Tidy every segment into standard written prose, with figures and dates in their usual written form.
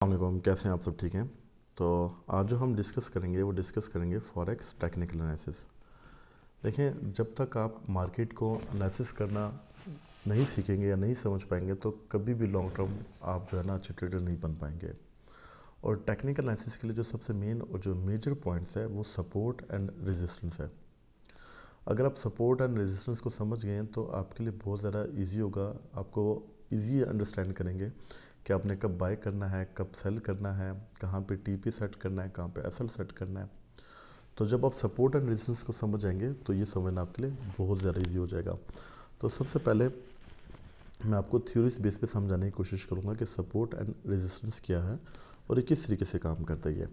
अस्सलाम, कैसे हैं आप सब? ठीक हैं। तो आज जो हम डिस्कस करेंगे वो डिस्कस करेंगे फॉरेक्स टेक्निकल एनालिसिस। देखें, जब तक आप मार्केट को एनालिसिस करना नहीं सीखेंगे या नहीं समझ पाएंगे तो कभी भी लॉन्ग टर्म आप जो है ना अच्छे ट्रेडर नहीं बन पाएंगे। और टेक्निकल एनालिसिस के लिए जो सबसे मेन और जो मेजर पॉइंट्स है वो सपोर्ट एंड रेजिस्टेंस है। अगर आप सपोर्ट एंड रेजिस्टेंस को समझ गए हैं तो आपके लिए बहुत ज़्यादा इजी होगा। आपको इजी अंडरस्टैंड करेंगे कि आपने कब बाय करना है, कब सेल करना है, कहाँ पे टीपी सेट करना है, कहाँ पे एसएल सेट करना है। तो जब आप सपोर्ट एंड रेजिस्टेंस को समझ जाएंगे तो ये समझना आपके लिए बहुत ज़्यादा इजी हो जाएगा। तो सबसे पहले मैं आपको थ्योरीज बेस पे समझाने की कोशिश करूँगा कि सपोर्ट एंड रेजिस्टेंस क्या है और ये किस तरीके से काम करता है।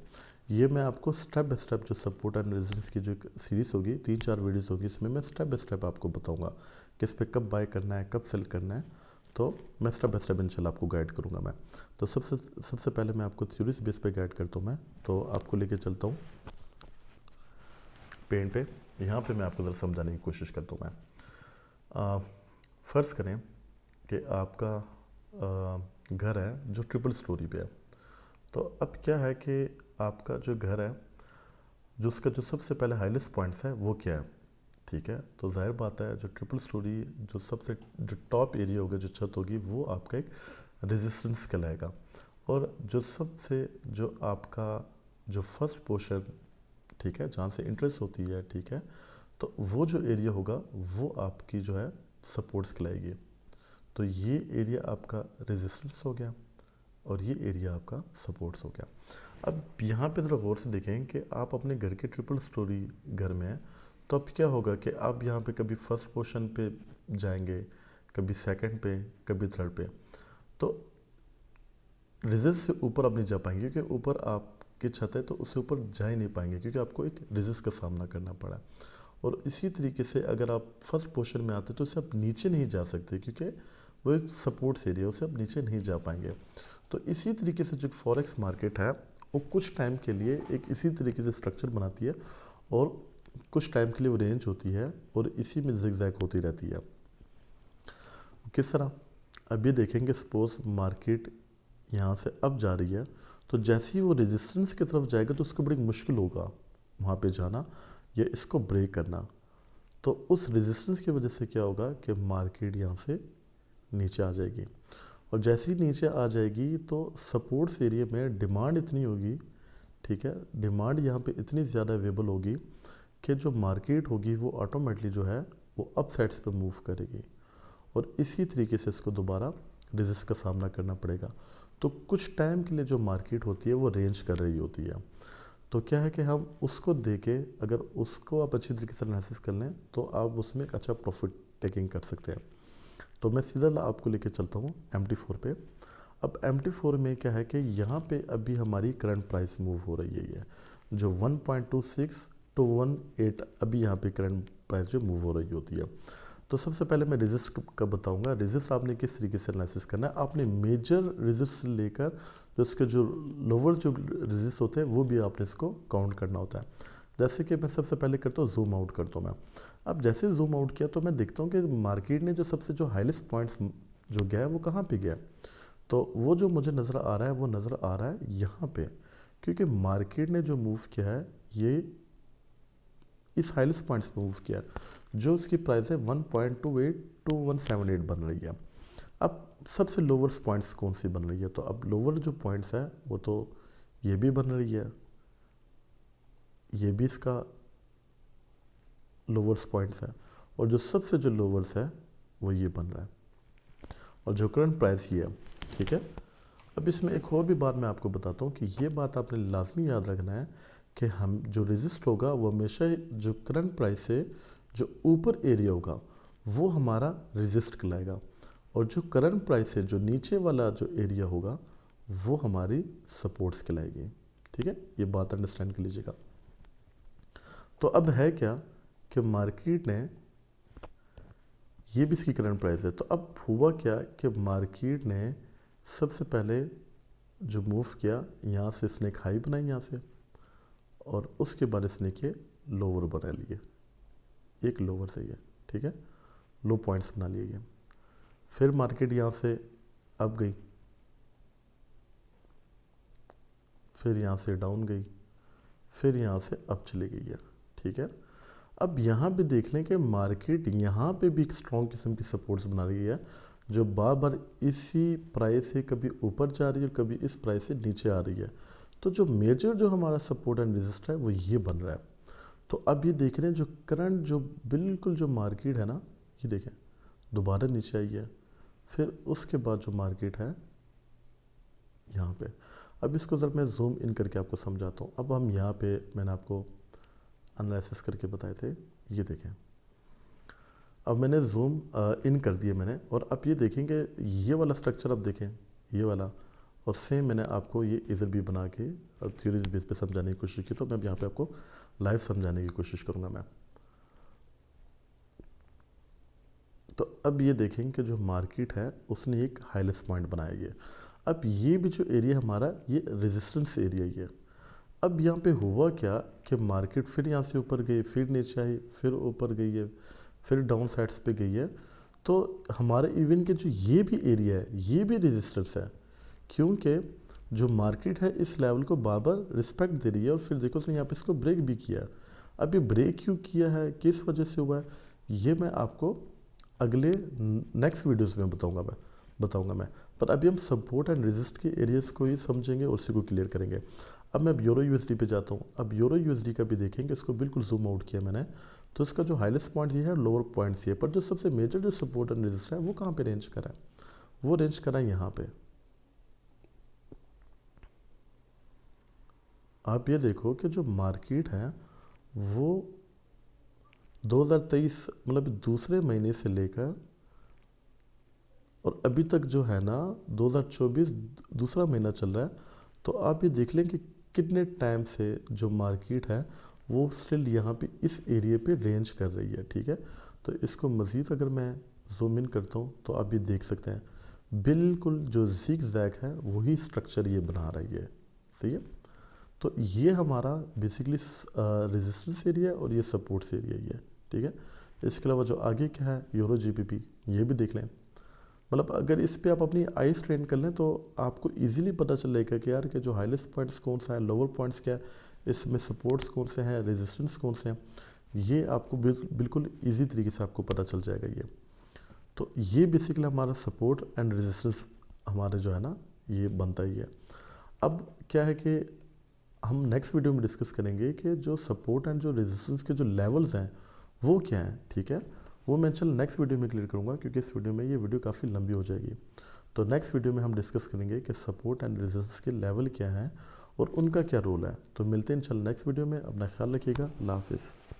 ये मैं आपको स्टेप बाय स्टेप जो सपोर्ट एंड रेजिस्टेंस की जो सीरीज़ होगी, 3-4 वीडियोस होगी, इसमें मैं स्टेप बाय स्टेप आपको बताऊंगा किस पे कब बाय करना है, कब सेल करना है। तो मैं स्टेप बाय स्टेप इंशाल्लाह आपको गाइड करूंगा मैं। तो सबसे सबसे पहले मैं आपको थ्योरीज बेस पे गाइड करता हूँ। मैं तो आपको लेके चलता हूँ पेन पे। यहाँ पे मैं आपको ज़रा समझाने की कोशिश करता हूँ मैं। फ़र्ज़ करें कि आपका घर है जो ट्रिपल स्टोरी पे है। तो अब क्या है कि आपका जो घर है, जो उसका जो सबसे पहले हाईएस्ट पॉइंट्स है वो क्या है, ठीक है। तो जाहिर बात है जो ट्रिपल स्टोरी जो सबसे जो टॉप एरिया होगा, जो छत होगी, वो आपका एक रेजिस्टेंस कहलाएगा। और जो सबसे जो आपका जो फर्स्ट पोर्शन, ठीक है, जहाँ से इंटरेस्ट होती है, ठीक है, तो वो जो एरिया होगा वो आपकी जो है सपोर्ट्स कहलाएगी। तो ये एरिया आपका रेजिस्टेंस हो गया और ये एरिया आपका सपोर्ट्स हो गया। अब यहाँ पे ज़रा गौर से देखें कि आप अपने घर के ट्रिपल स्टोरी घर में हैं, तो अब क्या होगा कि आप यहाँ पे कभी फर्स्ट पोर्शन पे जाएंगे, कभी सेकंड पे, कभी थर्ड पे। तो रिजिस से ऊपर आप नहीं जा पाएंगे क्योंकि ऊपर आपकी छत है, तो उससे ऊपर जा ही नहीं पाएंगे क्योंकि आपको एक रिजिस का सामना करना पड़ा। और इसी तरीके से अगर आप फर्स्ट पोर्शन में आते तो उससे आप नीचे नहीं जा सकते क्योंकि वो एक सपोर्ट्स एरिया, उससे आप नीचे नहीं जा पाएंगे। तो इसी तरीके से जो फॉरेक्स मार्केट है वो कुछ टाइम के लिए एक इसी तरीके से स्ट्रक्चर बनाती है और कुछ टाइम के लिए वो रेंज होती है और इसी में जिगजैग होती रहती है। किस तरह? अब ये देखेंगे, सपोज मार्केट यहाँ से अब जा रही है, तो जैसे ही वो रेजिस्टेंस की तरफ जाएगा तो उसको बड़ी मुश्किल होगा वहाँ पे जाना या इसको ब्रेक करना। तो उस रेजिस्टेंस की वजह से क्या होगा कि मार्केट यहाँ से नीचे आ जाएगी। और जैसे ही नीचे आ जाएगी तो सपोर्ट्स एरिया में डिमांड इतनी होगी, ठीक है, डिमांड यहाँ पे इतनी ज़्यादा अवेलेबल होगी कि जो मार्केट होगी वो ऑटोमेटिकली जो है वो अप साइड्स पे मूव करेगी और इसी तरीके से इसको दोबारा रेजिस्ट का सामना करना पड़ेगा। तो कुछ टाइम के लिए जो मार्केट होती है वो रेंज कर रही होती है। तो क्या है कि हम उसको देके अगर उसको आप अच्छी तरीके से एनालिसिस कर लें तो आप उसमें एक अच्छा प्रॉफिट टेकिंग कर सकते हैं। तो मैं सीधा आपको लेके चलता हूँ MT4 पे। अब MT4 में क्या है कि यहाँ पे अभी हमारी करंट प्राइस मूव हो रही है, ये जो 1.26 टू 1.8 अभी यहाँ पे करंट प्राइस जो मूव हो रही होती है। तो सबसे पहले मैं रेजिस्ट का बताऊंगा। रेजिस्ट आपने किस तरीके से एनालिसिस करना है, आपने मेजर रेजिस्ट से लेकर जो इसके जो लोअर जो रेजिस्ट होते हैं वो भी आपने इसको काउंट करना होता है। जैसे कि मैं सबसे पहले करता हूँ जूम आउट करता हूँ मैं। अब जैसे जूम आउट किया तो मैं देखता हूँ कि मार्केट ने जो सबसे जो हाईएस्ट पॉइंट्स जो गया है वो कहाँ पे गया। तो वो जो मुझे नज़र आ रहा है वो नज़र आ रहा है यहाँ पे, क्योंकि मार्केट ने जो मूव किया है ये इस हाईएस्ट पॉइंट्स पे मूव किया, जो उसकी प्राइस है 1.28 टू 178 बन रही है। अब सबसे लोअर्स पॉइंट्स कौन सी बन रही है, तो अब लोअर जो पॉइंट्स है वो तो ये भी बन रही है, ये भी इसका लोअर्स पॉइंट्स है, और जो सबसे जो लोअर्स है वो ये बन रहा है और जो करंट प्राइस ये है, ठीक है। अब इसमें एक और भी बात मैं आपको बताता हूँ कि ये बात आपने लाजमी याद रखना है कि हम जो रेजिस्ट होगा वो हमेशा जो करंट प्राइस से जो ऊपर एरिया होगा वो हमारा रेजिस्ट कहलाएगा, और जो करंट प्राइस से जो नीचे वाला जो एरिया होगा वो हमारी सपोर्ट्स कहलाएगी, ठीक है। ये बात अंडरस्टैंड कर लीजिएगा। तो अब है क्या कि मार्केट ने ये भी इसकी करंट प्राइस है, तो अब हुआ क्या कि मार्केट ने सबसे पहले जो मूव किया, यहाँ से इसने एक हाई बनाई यहाँ से, और उसके बाद इसने के लोअर बना लिए, एक लोअर से ये, ठीक है, लो पॉइंट्स बना लिए ये। फिर मार्केट यहाँ से अब गई, फिर यहाँ से डाउन गई, फिर यहाँ से अप चली गई है, ठीक है। अब यहाँ पे देख लें कि मार्केट यहाँ पे भी एक स्ट्रॉन्ग किस्म की सपोर्ट्स बना रही है, जो बार बार इसी प्राइस से कभी ऊपर जा रही है और कभी इस प्राइस से नीचे आ रही है। तो जो मेजर जो हमारा सपोर्ट एंड रेजिस्ट है वो ये बन रहा है। तो अब ये देख रहे हैं जो करंट जो बिल्कुल जो मार्केट है ना, ये देखें दोबारा नीचे आई है, फिर उसके बाद जो मार्केट है यहाँ पे। अब इसको ज़रा मैं जूम इन करके आपको समझाता हूँ। अब हम यहाँ पे मैंने आपको एनालिसिस करके बताए थे, ये देखें अब मैंने जूम इन कर दिया मैंने, और अब ये देखेंगे ये वाला स्ट्रक्चर अब देखें, ये वाला, और सेम मैंने आपको ये इधर भी बना के थ्योरीज बेस पे समझाने की कोशिश की। तो मैं यहाँ पे आपको लाइव समझाने की कोशिश करूँगा मैं। तो अब ये देखेंगे कि जो मार्केट है उसने एक हाईएस्ट पॉइंट बनाया है। अब ये भी जो एरिया हमारा ये रेजिस्टेंस एरिया ही है। अब यहाँ पे हुआ क्या कि मार्केट फिर यहाँ से ऊपर गई, फिर नीचे आई, फिर ऊपर गई है, फिर डाउन साइड्स पे गई है। तो हमारे इवन के जो ये भी एरिया है ये भी रेजिस्टेंस है, क्योंकि जो मार्केट है इस लेवल को बार बार रिस्पेक्ट दे रही है। और फिर देखो उसने यहाँ पे इसको ब्रेक भी किया है। अब ये ब्रेक क्यों किया है, किस वजह से हुआ है, ये मैं आपको अगले नेक्स्ट वीडियोस में बताऊंगा मैं। पर अभी हम सपोर्ट एंड रेजिस्ट के एरियाज को ही समझेंगे और उसी को क्लियर करेंगे। अब मैं यूरो यूएसडी पे जाता हूँ। अब यूरो यूएसडी का भी देखेंगे, इसको बिल्कुल जूम आउट किया मैंने। तो इसका जो हाईएस्ट पॉइंट ये है, लोअर पॉइंट्स ये, पर जो सबसे मेजर जो सपोर्ट एंड रेजिस्ट है वो कहाँ पे रेंज करा है, वो रेंज करा है यहाँ पे। आप ये देखो कि जो मार्केट है वो 2023 मतलब दूसरे महीने से लेकर और अभी तक जो है ना 2024 दूसरा महीना चल रहा है। तो आप ये देख लें कि कितने टाइम से जो मार्केट है वो स्टिल यहाँ पे इस एरिया पे रेंज कर रही है, ठीक है। तो इसको मज़ीद अगर मैं जूम इन करता हूँ तो आप ये देख सकते हैं बिल्कुल जो जिग जैग है वही स्ट्रक्चर ये बना रही है, सही है। तो ये हमारा बेसिकली रेजिस्टेंस एरिया और ये सपोर्ट्स एरिया ही है, ठीक है। इसके अलावा जो आगे क्या है यूरो जीबीपी, ये भी देख लें। मतलब अगर इस पे आप अपनी आईज ट्रेन कर लें तो आपको इजीली पता चलेगा कि यार कि जो हाईएस्ट पॉइंट्स कौन सा है, लोअर पॉइंट्स क्या है, इसमें सपोर्ट्स कौन से हैं, रेजिस्टेंस कौन से हैं, ये आपको बिल्कुल ईजी तरीके से आपको पता चल जाएगा ये। तो ये बेसिकली हमारा सपोर्ट एंड रेजिस्टेंस हमारा जो है ना ये बनता ही है। अब क्या है कि हम नेक्स्ट वीडियो में डिस्कस करेंगे कि जो सपोर्ट एंड जो रेजिस्टेंस के जो लेवल्स हैं वो क्या हैं, ठीक है। वो मैं चल नेक्स्ट वीडियो में क्लियर करूँगा, क्योंकि इस वीडियो में ये वीडियो काफ़ी लंबी हो जाएगी। तो नेक्स्ट वीडियो में हम डिस्कस करेंगे कि सपोर्ट एंड रेजिस्टेंस के लेवल क्या हैं और उनका क्या रोल है। तो मिलते हैं चल नेक्स्ट वीडियो में। अपना ख्याल रखिएगा। अल्लाह हाफिज़।